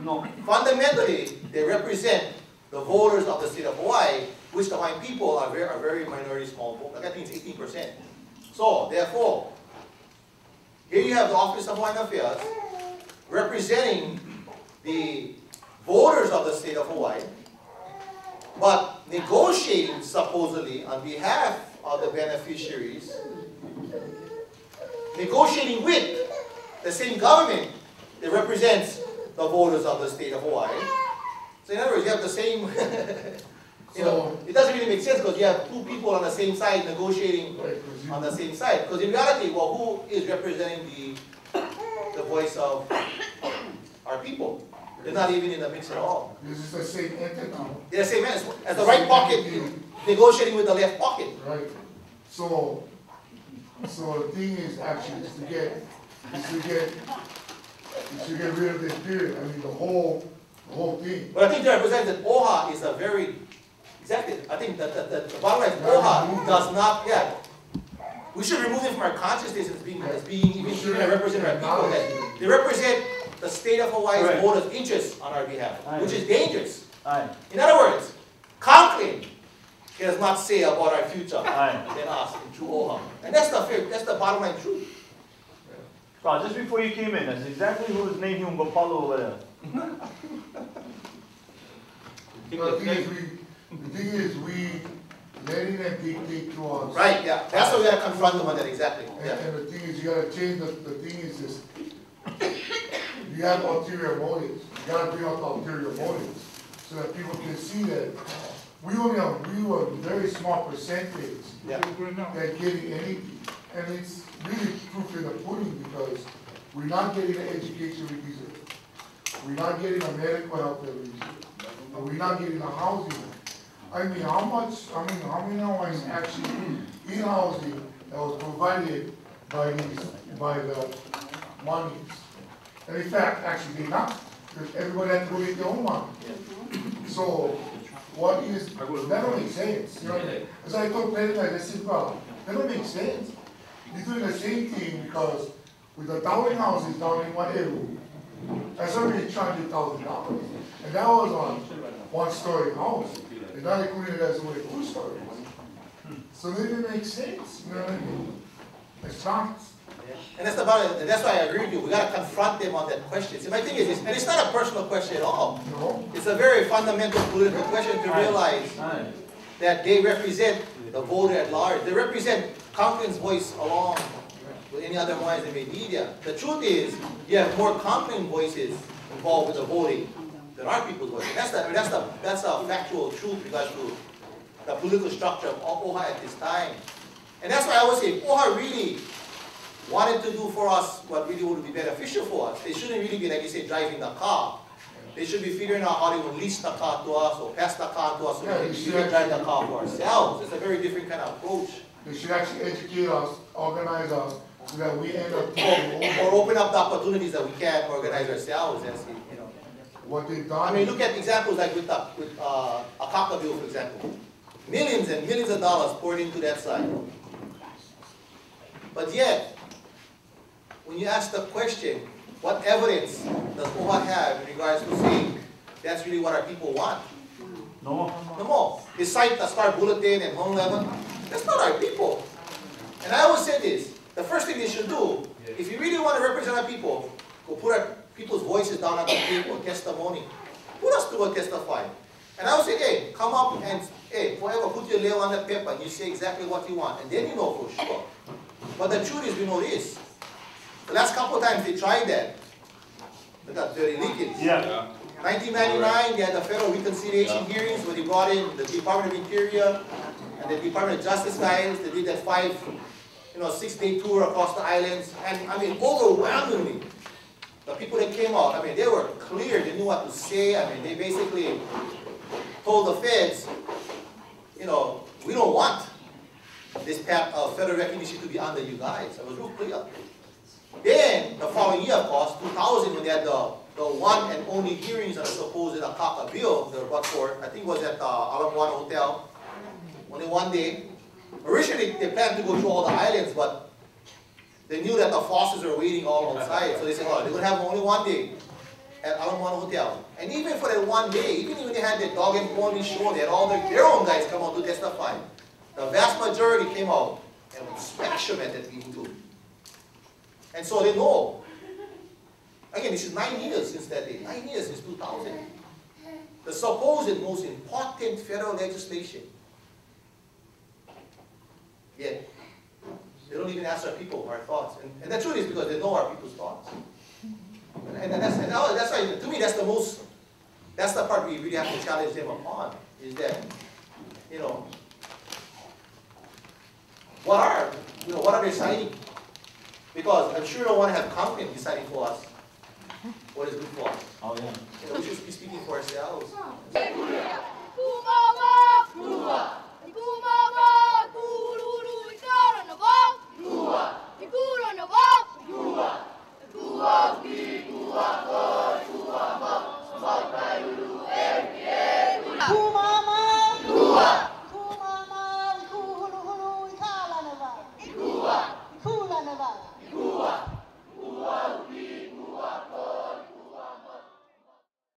No. Fundamentally, they represent the voters of the state of Hawaii, which the Hawaiian people are very minority small vote. Like I think it's 18%. So, therefore, here you have the Office of Hawaiian Affairs representing the voters of the state of Hawaii, but negotiating supposedly on behalf of the beneficiaries, negotiating with the same government that represents the voters of the state of Hawaii. So in other words, you have the same, you know, it doesn't really make sense because you have two people on the same side negotiating on the same side. Because in reality, well, who is representing the voice of our people? They're not even in the mix at all. This is the same entity. They're the same entity. As the right pocket negotiating with the left pocket. Right. So the thing is actually is to get rid of this period. I mean the whole thing. But I think they represent that OHA is a very exactly. I think that the bottom line is OHA does not. Yeah. We should remove it from our consciousness as being even represent our people. That they represent the state of Hawaii's voters' interests on our behalf, which is dangerous. In other words, Conklin has not say about our future than us in true OHA. And that's the bottom line truth. So just before you came in, that's exactly whose name you go follow over there. The thing is we letting them dictate to us. Right, yeah. That's why we gotta confront them on that exactly. Yeah. And the thing is you gotta change the thing is this. You have ulterior motives. You gotta bring out the ulterior motives so that people can see that we were a very small percentage that getting anything. And it's really proof in the pudding because we're not getting an education we deserve. We're not getting a medical help that we deserve. And we're not getting a housing. I mean, how many Hawaiians actually in housing that was provided by the monies? And in fact, actually they not, because everybody had to go get their own money. So, what is, that don't make sense. You know, as I told President, I said, well, that don't make sense. You're doing the same thing because with the dowling houses down in Waeru, that's already $200,000. And that was on one-story house. And now they're putting it as only 2 stories. So it didn't make sense. You know what I mean? It's not. And that's that's why I agree with you. We got to confront them on that question. See, my thing is, and it's not a personal question at all. No. It's a very fundamental political question to realize that they represent the voter at large. They represent Conklin's voice along with any other Hawaiians in the media. The truth is, you have more Conklin voices involved with the voting than our people's voices. That's a factual truth with regards to the political structure of OHA at this time. And that's why I always say, if OHA really wanted to do for us what really would be beneficial for us, they shouldn't really be, like you say, driving the car. They should be figuring out how they will lease the car to us or pass the car to us so we can drive the car for ourselves. It's a very different kind of approach. They should actually educate us, organize us, so that we end up or open up the opportunities that we can organize ourselves. As you know, what they've done. I mean, look at examples like with Akaka bill, for example. Millions and millions of dollars poured into that side. But yet, when you ask the question, what evidence does OHA have in regards to saying that's really what our people want? No. No more. They cite the Star Bulletin and Home 11. That's not our people. And I always say this, the first thing they should do, if you really want to represent our people, go put our people's voices down on the paper, testimony. Put us to go testify. And I would say, hey, come up and, hey, forever put your label on the paper and you say exactly what you want. And then you know for sure. But the truth is, we know this. The last couple of times they tried that. Look at Dirty Leakage. Yeah. 1999, they had the federal reconciliation hearings where they brought in the Department of Interior and the Department of Justice guys. They did that 6-day tour across the islands. And I mean, overwhelmingly, the people that came out, I mean, they were clear. They knew what to say. I mean, they basically told the feds, you know, we don't want this federal recognition to be under you guys. It was real clear. Then, the following year, of course, 2000, when they had the one and only hearings on the supposed Akaka bill, the brought forth, I think it was at the Alamoana Hotel, only one day. Originally, they planned to go through all the islands, but they knew that the forces were waiting all outside, so they said, oh, they're going to have only one day. at Alamano Hotel. And even for that one day, even when they had the dog and pony show, they had all their own guys come out to testify. The vast majority came out and would smash them at that meeting too. And so they know. Again, this is 9 years since that day. 9 years since 2000. The supposed most important federal legislation. Yet, they don't even ask our people our thoughts. And the truth is because they know our people's thoughts. And that's why, to me, that's the part we really have to challenge them upon, is that, you know, what are they signing? Because I'm sure no one have confidence deciding for us what is good for us. Oh, yeah. You know, we should be speaking for ourselves. Kumama!